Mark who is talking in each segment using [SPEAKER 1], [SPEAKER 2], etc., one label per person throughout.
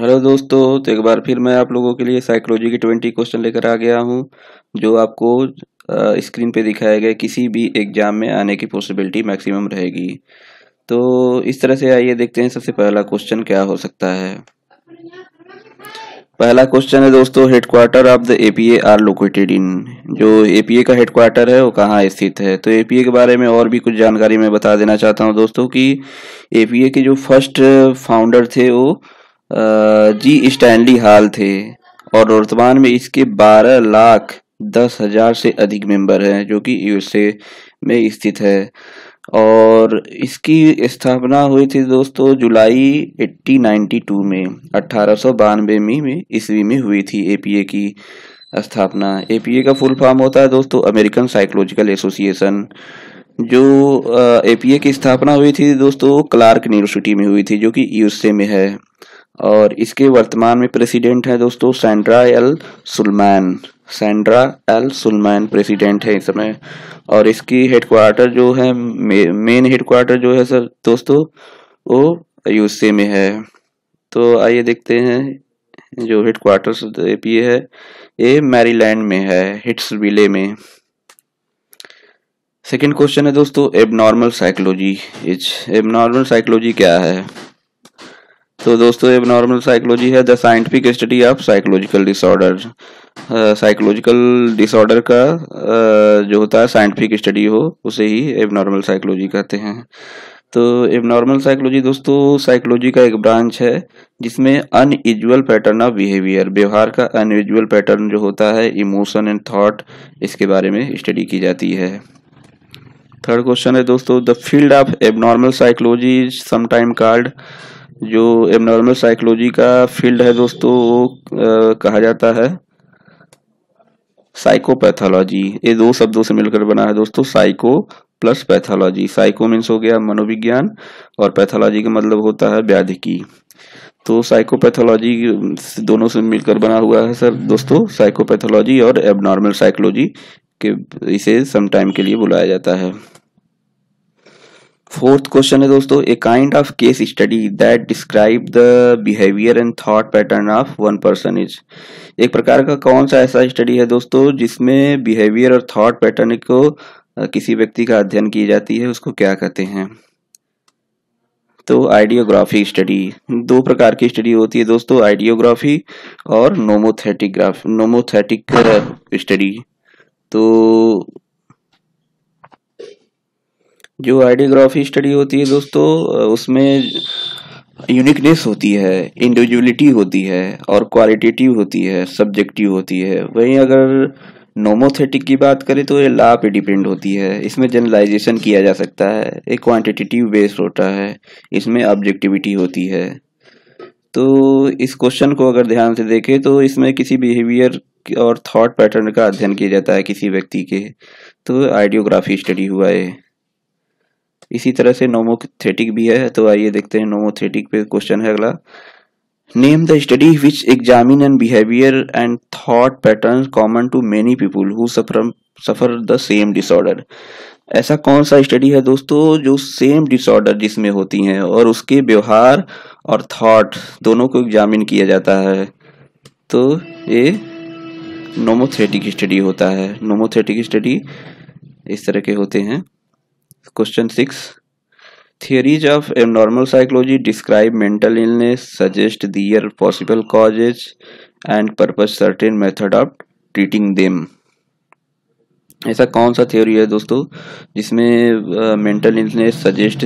[SPEAKER 1] Hello दोस्तों, तो एक बार फिर मैं आप लोगों के लिए साइकोलॉजी के 20 क्वेश्चन लेकर आ गया हूँ जो आपको स्क्रीन पे दिखाया गया किसी भी एग्जाम में आने की पॉसिबिलिटी मैक्सिमम रहेगी। तो इस तरह से आइए देखते हैं सबसे पहला क्वेश्चन क्या हो सकता है। पहला क्वेश्चन है दोस्तों, headquarter of the APA are located in. जो एपीए का हेडक्वार्टर है वो कहाँ स्थित है। तो एपीए के बारे में और भी कुछ जानकारी मैं बता देना चाहता हूँ दोस्तों कि एपीए के जो फर्स्ट फाउंडर थे वो जी स्टैनली हॉल थे और वर्तमान में इसके 12,10,000 से अधिक मेंबर हैं जो कि यूएसए में स्थित है। और इसकी स्थापना हुई थी दोस्तों जुलाई 1892 में 1892 में ईस्वी में हुई थी एपीए की स्थापना। एपीए का फुल फॉर्म होता है दोस्तों अमेरिकन साइकोलॉजिकल एसोसिएशन। जो एपीए की स्थापना हुई थी दोस्तों क्लार्क यूनिवर्सिटी में हुई थी जो कि यूएसए में है। और इसके वर्तमान में प्रेसिडेंट है दोस्तों Sandra L Sulman. Sandra L Sulman president है इस समय। और इसकी हेडक्वार्टर जो है मेन हेडक्वार्टर जो है सर दोस्तों वो यूएसए में है। तो आइए देखते हैं जो हेडक्वार्टर एपीए है ये मैरीलैंड में है, हिट्सविले में। सेकंड क्वेश्चन है दोस्तों, एबनॉर्मल साइकोलॉजी एबनॉर्मल साइकोलॉजी क्या है। तो दोस्तों एबनॉर्मल साइकोलॉजी है the scientific study of psychological disorder. Psychological disorder का जो होता है साइंटिफिक स्टडी हो उसे ही एबनॉर्मल साइकोलॉजी कहते हैं। तो एबनॉर्मल साइकोलॉजी दोस्तों साइकोलॉजी का एक ब्रांच है जिसमें अनयूजुअल पैटर्न ऑफ बिहेवियर, व्यवहार का अनयूजुअल पैटर्न जो होता है, इमोशन एंड थॉट, इसके बारे में स्टडी की जाती है। थर्ड क्वेश्चन है दोस्तों, the field of abnormal psychology is sometime called. जो एबनॉर्मल साइकोलॉजी का फील्ड है दोस्तों वो कहा जाता है साइकोपैथोलॉजी। ये दो शब्दों से मिलकर बना है दोस्तों, psycho plus pathology. Psycho means हो गया मनोविज्ञान और पैथोलॉजी का मतलब होता है व्याधिकी। तो साइकोपैथोलॉजी दोनों से मिलकर बना हुआ है सर दोस्तों साइकोपैथोलॉजी और एबनॉर्मल साइकोलॉजी के इसे समटाइम के लिए बुलाया जाता है। फोर्थ क्वेश्चन है दोस्तों, a kind of case study that describe the behaviour and thought pattern of one person is. एक प्रकार का कौन सा ऐसा स्टडी है दोस्तों जिसमें बिहेवियर और थॉट पैटर्न को किसी व्यक्ति का अध्ययन की जाती है, उसको क्या कहते हैं। तो आइडियोग्राफी स्टडी। दो प्रकार की स्टडी होती है दोस्तों, आइडियोग्राफी और नोमोथेटिक स्टडी। तो जो आइडियोग्राफी स्टडी होती है दोस्तों उसमें यूनिकनेस होती है, इंडिविजुअलिटी होती है और क्वालिटेटिव होती है, सब्जेक्टिव होती है। वहीं अगर नोमोथेटिक की बात करें तो ये लॉ पे डिपेंड होती है, इसमें जनरलाइजेशन किया जा सकता है, एक क्वांटिटेटिव बेस्ड होता है, इसमें ऑब्जेक्टिविटी होती है। तो इस क्वेश्चन को अगर ध्यान से देखें तो इसमें किसी बिहेवियर और थॉट पैटर्न का अध्ययन किया जाता है किसी व्यक्ति के, तो आइडियोग्राफी स्टडी हुआ है। इसी तरह से नोमोथेटिक भी है। तो आइए देखते हैं नोमोथेटिक पे क्वेश्चन है अगला, name the study which examine and behaviour and thought pattern common to many people who suffer the same disorder. ऐसा कौन सा स्टडी है दोस्तों जो सेम डिसऑर्डर जिसमें होती हैं और उसके व्यवहार और थॉट दोनों को एग्जामिन किया जाता है। तो ये नोमोथेटिक स्टडी होता है। नोमोथेटिक स्टडी इस तरह के होते हैं। Question 6. Theories of abnormal psychology describe mental illness, suggest their possible causes, and purpose certain method of treating them. ऐसा कौन सा थ्योरी है दोस्तों जिसमें मेंटल इलनेस सजेस्ट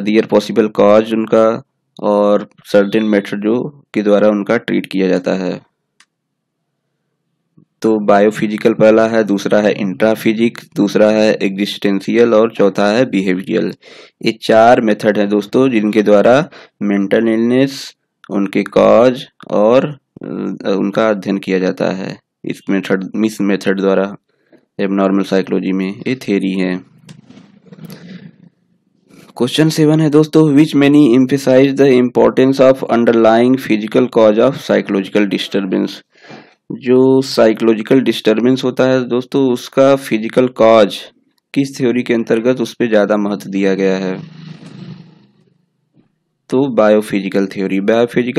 [SPEAKER 1] दियर पॉसिबल कॉज उनका और सर्टेन मेथड जो के द्वारा उनका ट्रीट किया जाता है। तो बायोफिजिकल पहला है, दूसरा है इंट्राफिजिक, दूसरा है एग्जिस्टेंशियल और चौथा है बिहेवियरल। ये चार मेथड हैं दोस्तों जिनके द्वारा मेंटल इलनेस, उनके कॉज और उनका अध्ययन किया जाता है इस मेथड द्वारा। एबनॉर्मल साइकोलॉजी में ये थ्योरी है। क्वेश्चन 7 है दोस्तों, which many emphasise the importance of underlying physical cause of psychological disturbance. जो साइकोलॉजिकल डिस्टर्बेंस होता है दोस्तों उसका फिजिकल कॉज किस थ्योरी के अंतर्गत उस पर ज़्यादा महत्व दिया गया है। तो बायोफिजिकल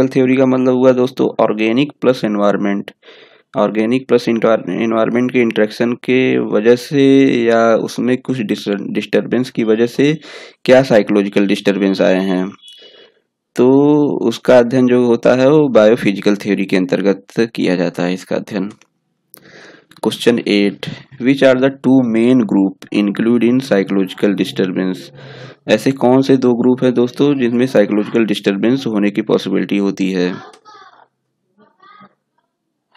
[SPEAKER 1] थ्योरी का मतलब हुआ दोस्तों organic plus environment. Organic plus environment के इंटरेक्शन के वजह से या उसमें कुछ डिस्टरबेंस की वजह से क्या साइकोलॉजिकल डिस्टरबेंस आए हैं, तो उसका अध्ययन जो होता है वो बायोफिजिकल थ्योरी के अंतर्गत किया जाता है इसका अध्ययन। Question 8, which are the two main group include in psychological disturbance. ऐसे कौन से दो ग्रुप है दोस्तों जिनमें साइकोलॉजिकल डिस्टरबेंस होने की पॉसिबिलिटी होती है?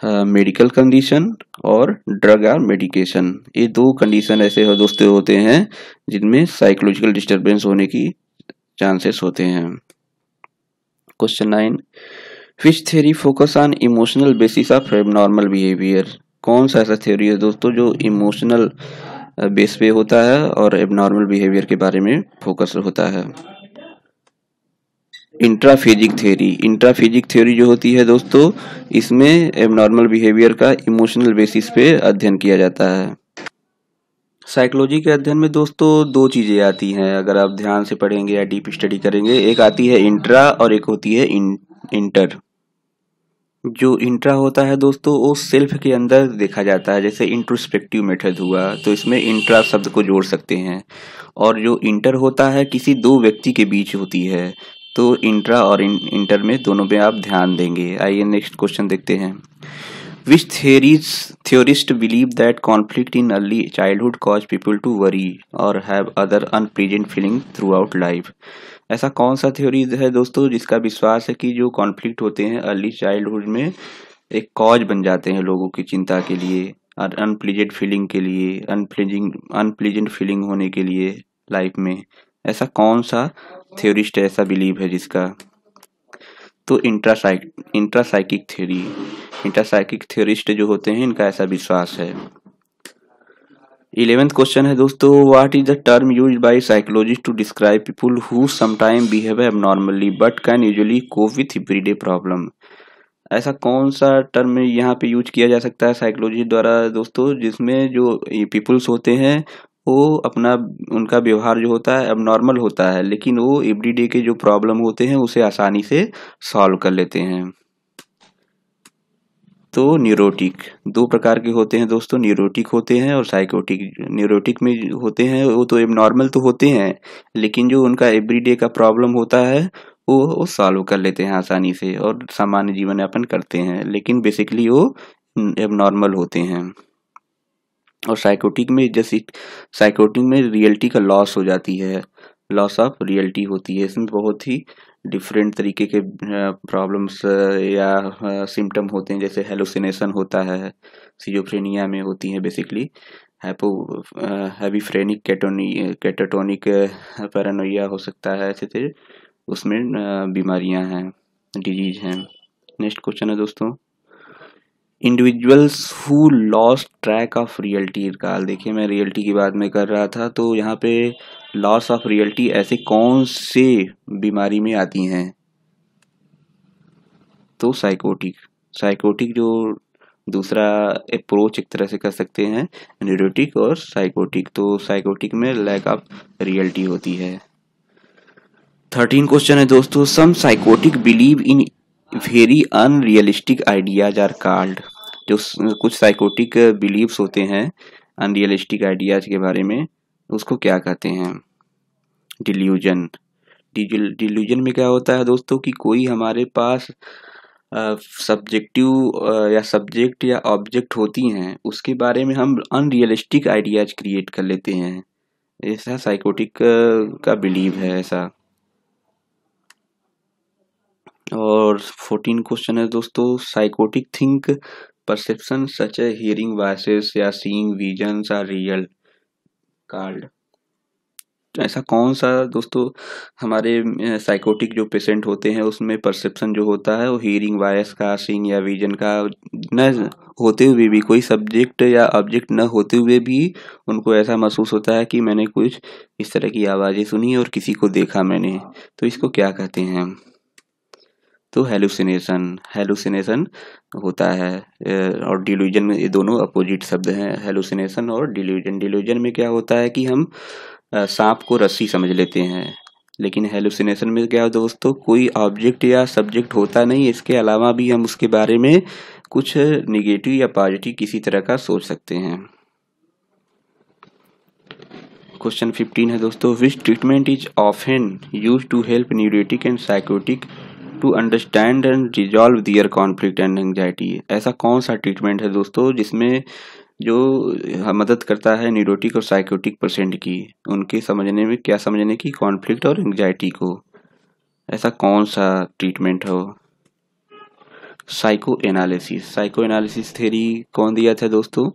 [SPEAKER 1] मेडिकल कंडीशन और ड्रग और मेडिकेशन, ये दो कंडीशन ऐसे हो दोस्तों होते हैं जिनमें साइकोलॉजिकल डिस्टरबेंस होने की चांसेस होते हैं। Question 9, which theory focus on emotional basis of abnormal behaviour. कौन सा ऐसा थ्योरी है दोस्तों जो इमोशनल बेस पे होता है और एबनॉर्मल बिहेवियर के बारे में फोकस होता है? इंट्राफिजिक थ्योरी जो होती है दोस्तों, इसमें एबनॉर्मल बिहेवियर का इमोशनल बेसिस पे अध्ययन किया जाता है। साइकोलॉजी के अध्ययन में दोस्तों दो चीजें आती हैं अगर आप ध्यान से पढ़ेंगे या डीप स्टडी करेंगे, एक आती है इंट्रा और एक होती है इंटर। जो इंट्रा होता है दोस्तों वो सेल्फ के अंदर देखा जाता है, जैसे इंट्रोस्पेक्टिव मेथड हुआ तो इसमें इंट्रा शब्द को जोड़ सकते हैं। और जो इंटर होता है किसी दो व्यक्ति के बीच होती है, तो इंट्रा और इंटर में दोनों में आप ध्यान देंगे। आइए नेक्स्ट क्वेश्चन देखते हैं। विच theorist believe that conflict in early childhood cause people to worry or have other unpleasant feeling throughout life। ऐसा कौन सा थ्योरी है दोस्तों जिसका विश्वास है कि जो कॉन्फ्लिक्ट होते हैं अर्ली चाइल्डहुड में एक कॉज बन जाते हैं लोगों की चिंता के लिए और अनप्लीजेंट फीलिंग के लिए, अनप्लीजेंट फीलिंग होने के लिए लाइफ में। ऐसा कौन सा थ्योरिस्ट ऐसा बिलीव है जिसका? तो इंट्रासाइकिक थ्योरिस्ट जो होते हैं इनका ऐसा विश्वास है। 11th क्वेश्चन है दोस्तों, what is the term used by psychologist to describe people who sometime behave abnormally but can usually cope with everyday problem. ऐसा कौन सा टर्म यहाँ पे यूज किया जा सकता है साइकोलॉजी द्वारा दोस्तों जिसमें जो पीपल्स होते हैं वो अपना उनका व्यवहार जो होता है एबनॉर्मल होता है लेकिन वो एवरीडे के जो प्रॉब्लम होते हैं उसे आसानी से सॉल्व कर लेते हैं। तो न्यूरोटिक दो प्रकार के होते हैं दोस्तों, न्यूरोटिक होते हैं और साइकोटिक। न्यूरोटिक में होते हैं वो तो एबनॉर्मल तो होते हैं लेकिन जो उनका एवरीडे का प्रॉब्लम होता है वो सॉल्व कर लेते हैं आसानी से और सामान्य जीवन यापन करते हैं, लेकिन बेसिकली वो एबनॉर्मल होते हैं। और साइकोटिक में रियलिटी का लॉस हो जाती है, लॉस ऑफ रियलिटी होती है। इसमें बहुत ही डिफरेंट तरीके के प्रॉब्लम्स या सिम्टम होते हैं, जैसे हेलुसिनेशन होता है, सिजोफ्रेनिया में होती है बेसिकली, हैवीफ्रेनिक कैटाटोनिक पैरानोइया हो सकता है, ऐसे थे उसमें बीमारियां हैं, डिजीज हैं। नेक्स्ट क्वेश्चन है दोस्तों, individuals who lost track of reality. काल देखिए मैं रियलिटी की बात में कर रहा था, तो यहाँ पे लॉस ऑफ रियलिटी ऐसे कौन से बीमारी में आती हैं? तो साइकोटिक जो दूसरा अप्रोच एक तरह से कर सकते हैं, न्यूरोटिक और साइकोटिक। तो साइकोटिक में लैक ऑफ रियलिटी होती है। 13 क्वेश्चन है दोस्तों, some psychotic believe in very unrealistic ideas are called. जो कुछ साइकोटिक बिलीव्स होते हैं अनरियलिस्टिक आइडियाज के बारे में, उसको क्या कहते हैं? डिल्यूजन। डिल्यूजन में क्या होता है दोस्तों कि कोई हमारे पास सब्जेक्ट या ऑब्जेक्ट होती हैं उसके बारे में हम अनरियलिस्टिक आइडियाज क्रिएट कर लेते हैं, ऐसा साइकोटिक का बिलीव है ऐसा। और 14 क्वेश्चन है दोस्तों, psychotic think perception such a hearing voices या seeing visions are real called. ऐसा कौन सा दोस्तों हमारे साइकोटिक जो पेशेंट होते हैं उसमें परसेप्शन जो होता है वो हियरिंग वॉइस का, सीइंग या विजन का न होते हुए भी, कोई सब्जेक्ट या ऑब्जेक्ट न होते हुए भी उनको ऐसा महसूस होता है कि मैंने कुछ इस तरह की आवाज़ें सुनी और किसी को देखा मैंने, तो इसको क्या कहते हैं? तो हेलुसिनेशन होता है। और डिल्यूजन में ये दोनों अपोजिट शब्द हैं, हेलुसिनेशन और डिल्यूजन। डिल्यूजन में क्या होता है कि हम सांप को रस्सी समझ लेते हैं लेकिन हेलुसिनेशन में क्या दोस्तों, कोई ऑब्जेक्ट या सब्जेक्ट होता नहीं, इसके अलावा भी हम उसके बारे में कुछ निगेटिव या पॉजिटिव किसी तरह का सोच सकते हैं। क्वेश्चन 15 है दोस्तों, which treatment is often use to help neurotic and psychotic to understand and resolve their conflict and anxiety. ऐसा कौन सा ट्रीटमेंट है दोस्तों जिसमें जो मदद करता है न्यूरोटिक और साइकोटिक पेशेंट की, उनके समझने में, क्या समझने की, कॉन्फ्लिक्ट और एंग्जाइटी को। ऐसा कौन सा ट्रीटमेंट हो? Psycho analysis. Psycho analysis theory कौन दिया था दोस्तों?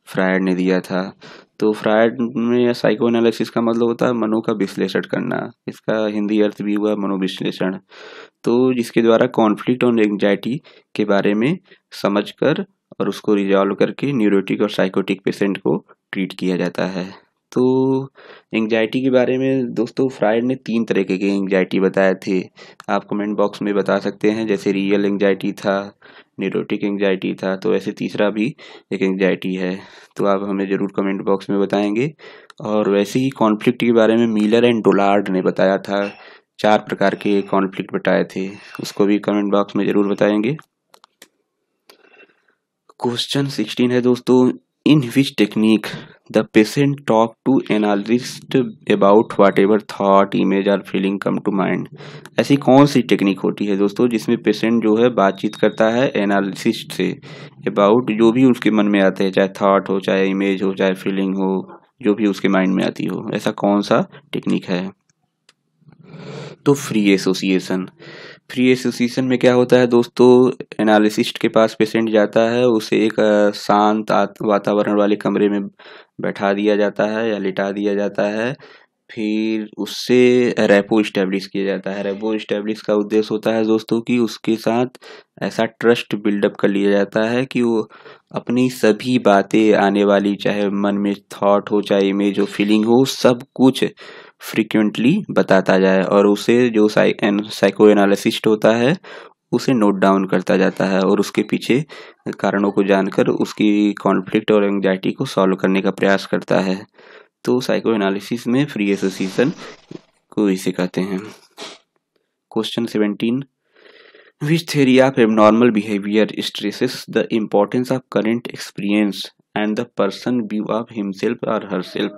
[SPEAKER 1] फ्रायड ने दिया था। तो फ्रायड में साइको एनालिसिस का मतलब होता है मनो का विश्लेषण करना, इसका हिंदी अर्थ भी हुआ मनोविश्लेषण। तो जिसके द्वारा कॉन्फ्लिक्ट और एंग्जाइटी के बारे में समझकर और उसको रिजॉल्व करके न्यूरोटिक और साइकोटिक पेशेंट को ट्रीट किया जाता है। तो एंग्जाइटी के बारे में दोस्तों फ्रायड ने 3 तरह के एंग्जाइटी बताए थे। आप कमेंट बॉक्स में बता सकते हैं, जैसे रियल एंग्जाइटी था, न्यूरोटिक एंग्जाइटी था, तो ऐसे तीसरा भी एक एंग्जाइटी है। तो आप हमें ज़रूर कमेंट बॉक्स में बताएंगे। और वैसे ही कॉन्फ्लिक्ट के बारे में मिलर एंड डोलार्ड ने बताया था, 4 प्रकार के कॉन्फ्लिक्ट बताए थे, उसको भी कमेंट बॉक्स में ज़रूर बताएंगे। क्वेश्चन 16 है दोस्तों, in which technique the patient talk to analyst about whatever thought image और फीलिंग कम टू माइंड। ऐसी कौन सी टेक्निक होती है दोस्तों जिसमें पेशेंट जो है बातचीत करता है एनालिसिस्ट से अबाउट जो भी उसके मन में आते हैं, चाहे थॉट हो, चाहे इमेज हो, चाहे फीलिंग हो, जो भी उसके माइंड में आती हो। ऐसा कौन सा टेक्निक है? तो फ्री एसोसिएशन। फ्री एसोसिएशन में क्या होता है दोस्तों, एनालिसिस्ट के पास पेशेंट जाता है, उसे एक शांत वातावरण वाले कमरे में बैठा दिया जाता है या लिटा दिया जाता है, फिर उससे रेपो इस्टेब्लिश किया जाता है। रेपो इस्टेब्लिश का उद्देश्य होता है दोस्तों कि उसके साथ ऐसा ट्रस्ट बिल्डअप कर लिया जाता है कि वो अपनी सभी बातें आने वाली, चाहे मन में थॉट हो, चाहे इमेज हो, फीलिंग हो, सब कुछ फ्रिक्वेंटली बताता जाए और उसे जो साइको एनालिसिस्ट होता है उसे नोट डाउन करता जाता है और उसके पीछे कारणों को जानकर उसकी कॉन्फ्लिक्ट और एंग्जाइटी को सॉल्व करने का प्रयास करता है। तो साइको एनालिसिस में फ्री एसोसिएशन को इसे कहते हैं। Question 17, which theory of abnormal behavior stresses the importance of current experience and the person view of himself or herself।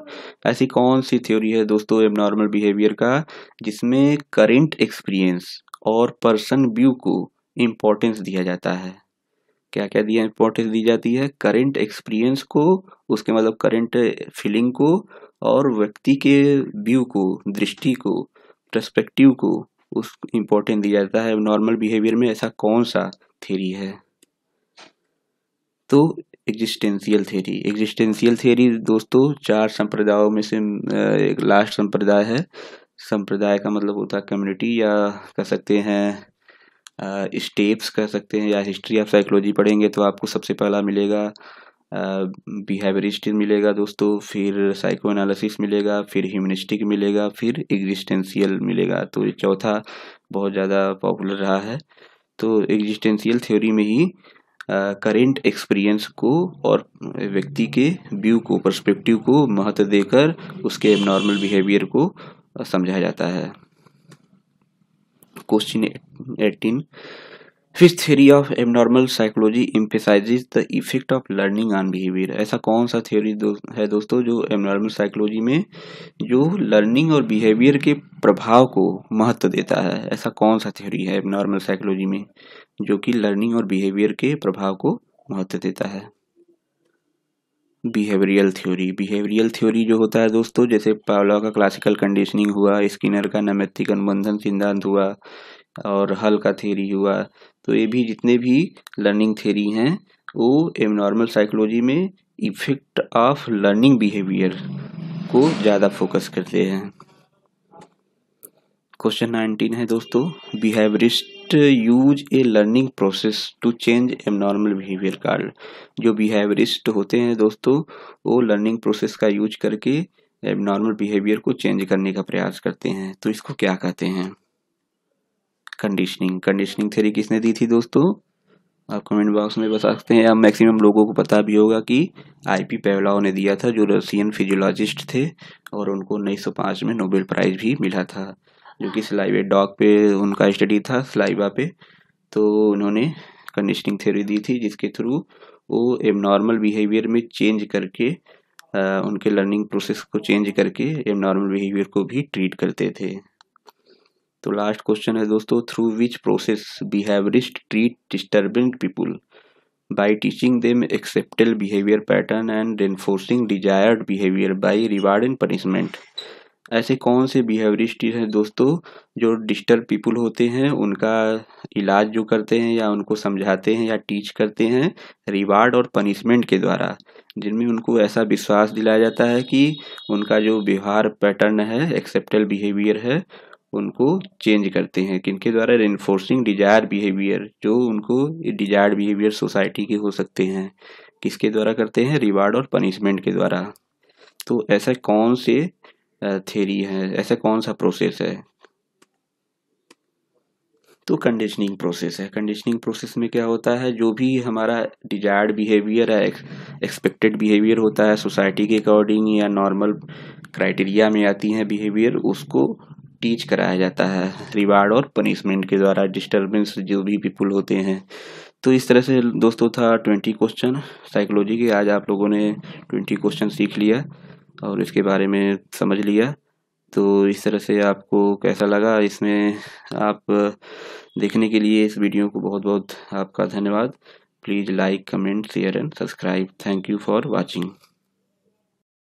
[SPEAKER 1] ऐसी कौन सी थ्योरी है दोस्तों एबनॉर्मल बिहेवियर का जिसमें करेंट एक्सपीरियंस और पर्सन व्यू को इम्पोर्टेंस दिया जाता है? क्या क्या दिया इम्पोर्टेंस दी जाती है? करेंट एक्सपीरियंस को, उसके मतलब करेंट फीलिंग को, और व्यक्ति के व्यू को, दृष्टि को, पर्सपेक्टिव को उस इम्पोर्टेंस दिया जाता है नॉर्मल बिहेवियर में। ऐसा कौन सा थ्योरी है? तो एग्जिस्टेंशियल थ्योरी। एग्जिस्टेंशियल थ्योरी दोस्तों 4 संप्रदायों में से एक लास्ट संप्रदाय है। संप्रदाय का मतलब होता है कम्युनिटी, या कह सकते हैं स्टेप्स कह सकते हैं, या हिस्ट्री ऑफ साइकोलॉजी पढ़ेंगे तो आपको सबसे पहला मिलेगा बिहेवियरिस्ट मिलेगा दोस्तों, फिर साइको एनालिसिस मिलेगा, फिर ह्यूमनिस्टिक मिलेगा, फिर एग्जिस्टेंशियल मिलेगा। तो ये चौथा बहुत ज़्यादा पॉपुलर रहा है। तो एग्जिस्टेंशियल थ्योरी में ही करेंट एक्सपीरियंस को और व्यक्ति के व्यू को, पर्सपेक्टिव को महत्व देकर उसके एबनॉर्मल बिहेवियर को समझा जाता है। Question 18, Which theory of abnormal psychology emphasizes the effect of learning on behavior। ऐसा कौन सा थ्योरी है दोस्तों जो एबनॉर्मल साइकोलॉजी में जो लर्निंग और बिहेवियर के प्रभाव को महत्व देता है? ऐसा कौन सा थ्योरी है एबनॉर्मल साइकोलॉजी में जो कि लर्निंग और बिहेवियर के प्रभाव को महत्व देता है? Behavioural theory. बिहेवियरल थ्योरी जो होता है दोस्तों, जैसे पावलोव का क्लासिकल कंडीशनिंग हुआ, स्किनर का नैमित्तिक अनुबंधन सिद्धांत हुआ, और हल का थ्योरी हुआ, तो ये भी जितने भी लर्निंग थ्योरी हैं वो एबनॉर्मल साइकोलॉजी में इफेक्ट ऑफ लर्निंग बिहेवियर को ज़्यादा फोकस करते हैं। क्वेश्चन 19 है दोस्तों, behaviourist use a learning process to change abnormal behaviour card. जो बिहेवियरिस्ट होते हैं दोस्तों वो लर्निंग प्रोसेस का यूज करके एबनॉर्मल बिहेवियर को चेंज करने का प्रयास करते हैं। तो इसको क्या कहते हैं? कंडीशनिंग। कंडीशनिंग थ्योरी किसने दी थी दोस्तों? आप कमेंट बॉक्स में बता सकते हैं, या मैक्सिमम लोगों को पता भी होगा कि आईपी पावलोव ने दिया था, जो रशियन फिजियोलॉजिस्ट थे और उनको 1905 में नोबेल प्राइज भी मिला था। जो कि स्लाइवा डॉग पे उनका स्टडी था, स्लाइवा पे। तो उन्होंने कंडीशनिंग थ्योरी दी थी, जिसके थ्रू वो एबनॉर्मल बिहेवियर में चेंज करके उनके लर्निंग प्रोसेस को चेंज करके एबनॉर्मल बिहेवियर को भी ट्रीट करते थे। तो लास्ट क्वेश्चन है दोस्तों, through which process behaviourist treat disturbing people by teaching them acceptable behaviour pattern and enforcing desired behaviour by reward and punishment. ऐसे कौन से बिहेवियरिस्ट हैं दोस्तों जो डिस्टर्ब पीपुल होते हैं, उनका इलाज जो करते हैं या उनको समझाते हैं या टीच करते हैं रिवार्ड और पनिशमेंट के द्वारा, जिनमें उनको ऐसा विश्वास दिलाया जाता है कि उनका जो व्यवहार पैटर्न है, एक्सेप्टेबल बिहेवियर है, उनको चेंज करते हैं। किनके द्वारा? रेनफोर्सिंग डिजायर बिहेवियर, जो उनको डिजायर्ड बिहेवियर सोसाइटी के हो सकते हैं, किसके द्वारा करते हैं? रिवार्ड और पनिशमेंट के द्वारा। तो ऐसा कौन से थ्योरी है, ऐसा कौन सा प्रोसेस है? तो कंडीशनिंग प्रोसेस है। कंडीशनिंग प्रोसेस में क्या होता है, जो भी हमारा डिजायर्ड बिहेवियर है, एक्सपेक्टेड बिहेवियर होता है सोसाइटी के अकॉर्डिंग या नॉर्मल क्राइटेरिया में आती हैं बिहेवियर, उसको टीच कराया जाता है रिवार्ड और पनिशमेंट के द्वारा, डिस्टर्बेंस जो भी पीपुल होते हैं। तो इस तरह से दोस्तों था 20 क्वेश्चन साइकोलॉजी के। आज आप लोगों ने 20 क्वेश्चन सीख लिया और इसके बारे में समझ लिया। तो इस तरह से आपको कैसा लगा, इसमें आप देखने के लिए इस वीडियो को बहुत बहुत आपका धन्यवाद। Please like, comment, share and subscribe. Thank you for watching.